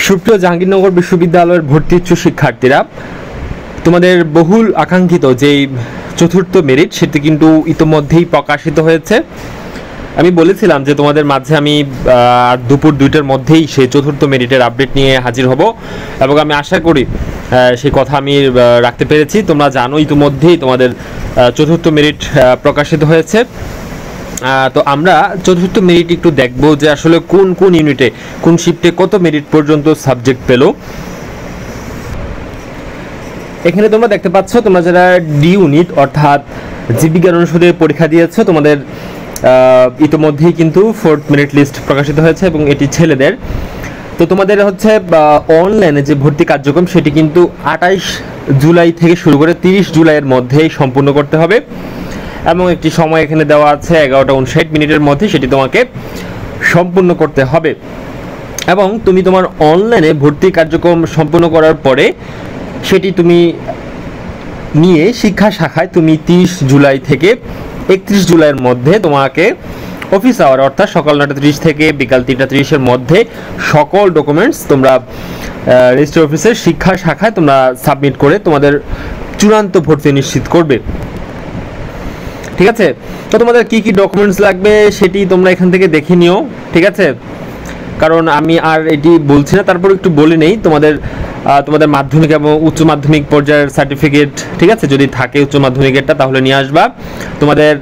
সুপ্রিয় জাহাঙ্গীরনগর বিশ্ববিদ্যালয়ের ভর্তি ইচ্ছুক শিক্ষার্থীরা, তোমাদের বহুল আকাঙ্ক্ষিত যেই চতুর্থ মেরিট সেটি কিন্তু ইতোমধ্যেই প্রকাশিত হয়েছে। আমি বলেছিলাম যে তোমাদের মাঝে আমি দুপুর 2টার মধ্যেই সেই চতুর্থ মেরিটের আপডেট নিয়ে হাজির হব এবং আমি আশা করি সেই কথা আমি রাখতে পেরেছি। তোমরা জানো ইতোমধ্যেই তোমাদের চতুর্থ মেরিট প্রকাশিত হয়েছে। তো আমরা চতুর্থ মেরিট একটু দেখব যে আসলে কোন কোন ইউনিটে কোন শিফটে কত মেরিট পর্যন্ত সাবজেক্ট পেল। এখানে তোমরা দেখতে পাচ্ছ, তোমরা যারা ডি ইউনিট অর্থাৎ জীববিজ্ঞান অনুষদে পরীক্ষা দিয়েছো তোমাদের ইতোমধ্যেই কিন্তু 4th মেরিট লিস্ট প্রকাশিত হয়েছে এবং এটি ছেলেদের। তো তোমাদের হচ্ছে অনলাইনে যে ভর্তি কার্যক্রম সেটি কিন্তু 28 জুলাই থেকে শুরু করে 30 জুলাইয়ের মধ্যেই সম্পূর্ণ করতে হবে এবং একটি সময় এখানে দেওয়া আছে 11:59 মধ্যে সেটি তোমাকে সম্পূর্ণ করতে হবে। এবং তুমি তোমার অনলাইনে ভর্তি কার্যক্রম সম্পূর্ণ করার পরে সেটি তুমি নিয়ে শিক্ষা শাখায় তুমি 30 জুলাই থেকে 31 জুলাইয়ের মধ্যে তোমাকে অফিস আওয়ার অর্থাৎ সকাল 9:30 থেকে বিকাল 3:30-এর মধ্যে সকল ডকুমেন্টস তোমরা রেজিস্ট্রি অফিসের শিক্ষা শাখায় তোমরা সাবমিট করে তোমাদের চূড়ান্ত ভর্তি নিশ্চিত করবে। ঠিক আছে, তো তোমাদের কি কি ডকুমেন্টস লাগবে সেটি তোমরা এখান থেকে দেখে নিও। ঠিক আছে, কারণ আমি আর এটি বলছি না, তারপর একটু বলে নেই। তোমাদের মাধ্যমিক এবং উচ্চ মাধ্যমিক পর্যায়ের সার্টিফিকেট, ঠিক আছে, যদি থাকে উচ্চ মাধ্যমিকেরটা তাহলে নিয়ে আসবা। তোমাদের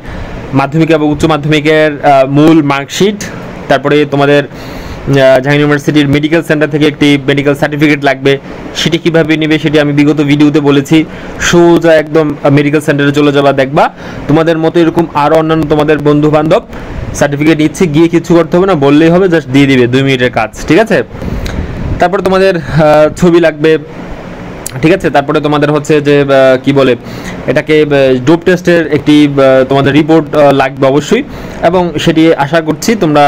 মাধ্যমিক এবং উচ্চ মাধ্যমিকের মূল মার্কশিট, তারপরে তোমাদের জাহাঙ্গীর ইউনিভার্সিটির মেডিকেল সেন্টার থেকে একটি মেডিকেল সার্টিফিকেট লাগবে। সেটি কিভাবে নেবে সেটি আমি বিগত ভিডিওতে বলেছি। সোজা একদম মেডিকেল সেন্টারে চলে যাবা, দেখবা তোমাদের মতো এরকম আরও অন্যান্য তোমাদের বন্ধু বান্ধব সার্টিফিকেট নিচ্ছে, গিয়ে কিছু করতে হবে না, বললেই হবে, জাস্ট দিয়ে দিবে 2 মিনিটের কাজ। ঠিক আছে, তারপর তোমাদের ছবি লাগবে। ঠিক আছে, তারপরে তোমাদের হচ্ছে যে কি বলে এটাকে ডোপ টেস্টের একটি তোমাদের রিপোর্ট লাগবে অবশ্যই, এবং সেটি আশা করছি তোমরা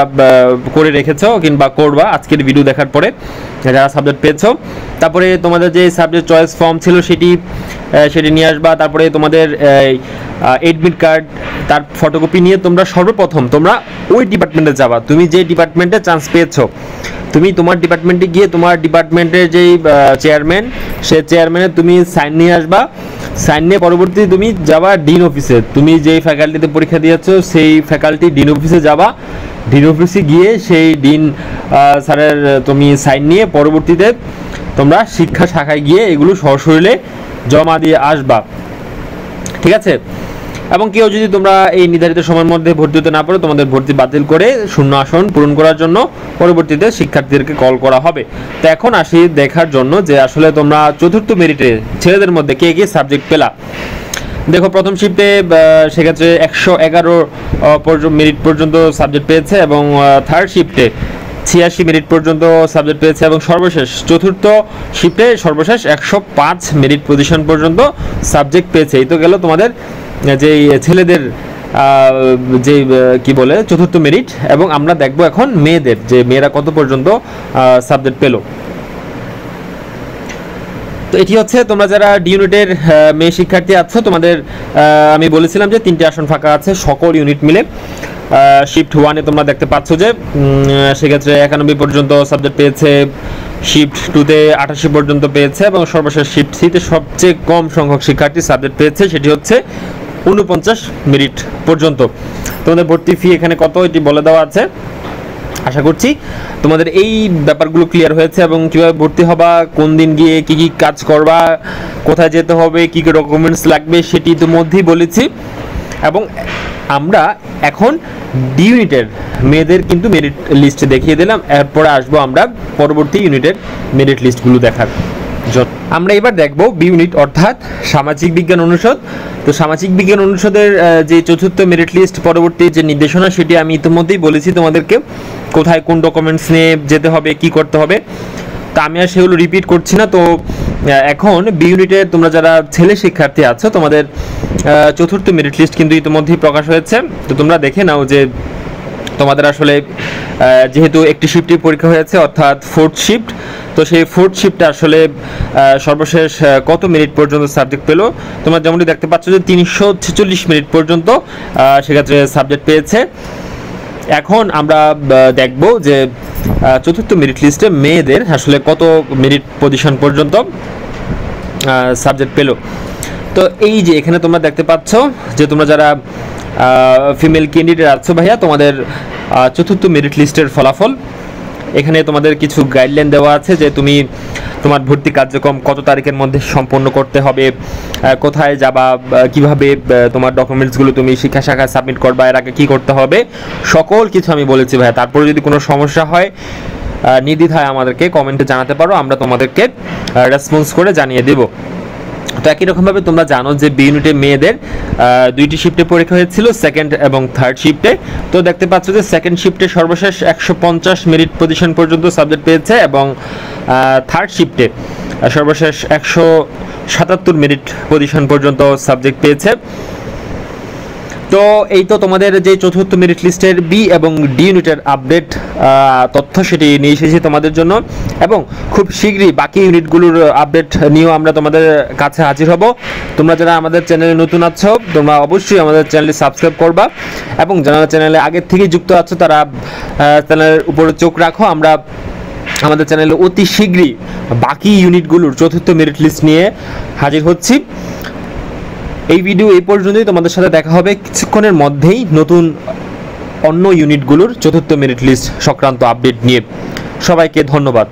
করে রেখেছো কিংবা করবা আজকের ভিডিও দেখার পরে যারা সাবজেক্ট পেয়েছো। তারপরে তোমাদের যে সাবজেক্ট চয়েস ফর্ম ছিল সেটি নিয়ে আসবা। তারপরে তোমাদের এডমিট কার্ড, তার ফটোকপি নিয়ে তোমরা সর্বপ্রথম তোমরা ওই ডিপার্টমেন্টে যাবা। তুমি যে ডিপার্টমেন্টে চান্স পেয়েছো তুমি তোমার ডিপার্টমেন্টে গিয়ে তোমার ডিপার্টমেন্টের যেই চেয়ারম্যান, সে চেয়ারম্যানের তুমি সাইন নিয়ে আসবা। সাইন নিয়ে পরবর্তী তুমি যাবা ডিন অফিসে। তুমি যেই ফ্যাকাল্টিতে পরীক্ষা দিয়েছো সেই ফ্যাকাল্টি ডিন অফিসে যাবা। ডিন অফিসে গিয়ে সেই ডিন স্যারের তুমি সাইন নিয়ে পরবর্তীতে তোমরা শিক্ষা শাখায় গিয়ে এগুলো সশরীরে জমা দিয়ে আসবা। ঠিক আছে, এবং কেউ যদি তোমরা এই নির্ধারিত সময়ের মধ্যে ভর্তি হতে না পারো তোমাদের ভর্তি বাতিল করে শূন্য আসন পূরণ করার জন্য পরবর্তীতে শিক্ষার্থীদেরকে কল করা হবে। তো এখন আসি দেখার জন্য যে আসলে তোমরা চতুর্থ মেরিটে ছেলেদের মধ্যে কে কে সাবজেক্ট পেলা। দেখো, প্রথম শিফটে সেক্ষেত্রে 111 মেরিট পর্যন্ত সাবজেক্ট পেয়েছে এবং থার্ড শিফটে 86 মেরিট পর্যন্ত সাবজেক্ট পেয়েছে এবং সর্বশেষ চতুর্থ শিফটে সর্বশেষ 105 মেরিট পজিশন পর্যন্ত সাবজেক্ট পেয়েছে। এই তো গেল তোমাদের যে ছেলেদের যে কি বলে চতুর্থ মেরিট। এবং আমরা দেখব এখন মেয়েদের, যে মেয়েরা কত পর্যন্ত সাবজেক্ট পেল। তো এটি হচ্ছে তোমরা যারা ডি ইউনিটের মেয়ে শিক্ষার্থী আছো তোমাদের আমি বলেছিলাম যে 3টি আসন ফাঁকা আছে সকল ইউনিট মিলে। শিফট 1-এ তোমরা দেখতে পাচ্ছ যে সেক্ষেত্রে 91 পর্যন্ত সাবজেক্ট পেয়েছে, শিফট 2-তে 88 পর্যন্ত পেয়েছে এবং সর্বশেষ শিফট 3-তে সবচেয়ে কম সংখ্যক শিক্ষার্থী সাবজেক্ট পেয়েছে, সেটি হচ্ছে 49 মেরিট পর্যন্ত। তোমাদের ভর্তি ফি এখানে কত এটি বলে দেওয়া আছে। আশা করছি তোমাদের এই ব্যাপারগুলো ক্লিয়ার হয়েছে এবং কীভাবে ভর্তি হবা, কোন দিন গিয়ে কী কী কাজ করবা, কোথায় যেতে হবে, কী কী ডকুমেন্টস লাগবে সেটি ইতিমধ্যেই বলেছি। এবং আমরা এখন ডি ইউনিটের মেয়েদের কিন্তু মেরিট লিস্ট দেখিয়ে দিলাম। এরপরে আসবো আমরা পরবর্তী ইউনিটের মেরিট লিস্টগুলো দেখার। আমরা এবার দেখব বি ইউনিট অর্থাৎ সামাজিক বিজ্ঞান অনুষদ। তো সামাজিক বিজ্ঞান অনুষদের যে চতুর্থ মেরিট লিস্ট পরবর্তী যে নির্দেশনা সেটি আমি ইতিমধ্যেই বলেছি তোমাদেরকে, কোথায় কোন ডকুমেন্টস নিয়ে যেতে হবে, কি করতে হবে। তা আমি আর সেগুলো রিপিট করছি না। তো এখন বি ইউনিটে তোমরা যারা ছেলে শিক্ষার্থী আছো তোমাদের চতুর্থ মেরিট লিস্ট কিন্তু ইতিমধ্যেই প্রকাশ হয়েছে। তো তোমরা দেখে নাও যে তোমাদের আসলে যেহেতু একটি শিফটই পরীক্ষা হয়েছে অর্থাৎ 4th শিফট, তো সেই 4th শিফটে আসলে সর্বশেষ কত মিনিট পর্যন্ত সাবজেক্ট পেলো। তোমরা যেমনটি দেখতে পাচ্ছ যে 346 মিনিট পর্যন্ত সেক্ষেত্রে সাবজেক্ট পেয়েছে এখন আমরা দেখব যে চতুর্থ মেরিট লিস্টে মেয়েদের আসলে কত মেরিট পজিশন পর্যন্ত সাবজেক্ট পেল। তো এই যে এখানে তোমরা দেখতে পাচ্ছ যে তোমরা যারা ফিমেল ক্যান্ডিডেট আছো ভাইয়া, তোমাদের চতুর্থ মেরিট লিস্টের ফলাফল। এখানে তোমাদের কিছু গাইডলাইন দেওয়া আছে যে তুমি তোমার ভর্তি কার্যক্রম কত তারিখের মধ্যে সম্পন্ন করতে হবে, কোথায় যাবা, কিভাবে তোমার ডকুমেন্টসগুলো তুমি শিক্ষা শাখায় সাবমিট করবা, এর আগে কী করতে হবে, সকল কিছু আমি বলেছি ভাইয়া। তারপরে যদি কোনো সমস্যা হয় নির্দ্বিধায় আমাদেরকে কমেন্টে জানাতে পারো, আমরা তোমাদেরকে রেসপন্স করে জানিয়ে দেব। তো একই রকমভাবে তোমরা জানো যে বি ইউনিটে মেয়েদের 2টি শিফটে পরীক্ষা হয়েছিল, সেকেন্ড এবং থার্ড শিফটে। তো দেখতে পাচ্ছ যে সেকেন্ড শিফটে সর্বশেষ 150 মেরিট পজিশন পর্যন্ত সাবজেক্ট পেয়েছে এবং থার্ড শিফটে সর্বশেষ 177 মেরিট পজিশন পর্যন্ত সাবজেক্ট পেয়েছে। তো এই তো তোমাদের যে চতুর্থ মেরিট লিস্টের বি এবং ডি ইউনিটের আপডেট তথ্য সেটি নিয়ে এসেছি তোমাদের জন্য, এবং খুব শীঘ্রই বাকি ইউনিটগুলোর আপডেট নিয়েও আমরা তোমাদের কাছে হাজির হব। তোমরা যারা আমাদের চ্যানেলে নতুন আছো তোমরা অবশ্যই আমাদের চ্যানেলটি সাবস্ক্রাইব করবা, এবং যারা চ্যানেলে আগের থেকেই যুক্ত আছো তারা চ্যানেলের উপরে চোখ রাখো। আমরা আমাদের চ্যানেলে অতি শীঘ্রই বাকি ইউনিটগুলোর চতুর্থ মেরিট লিস্ট নিয়ে হাজির হচ্ছি। এই ভিডিও এই পর্যন্তই, তোমাদের সাথে দেখা হবে কিছুক্ষণের মধ্যেই নতুন অন্য ইউনিটগুলোর চতুর্থ মেরিট লিস্ট সংক্রান্ত আপডেট নিয়ে। সবাইকে ধন্যবাদ।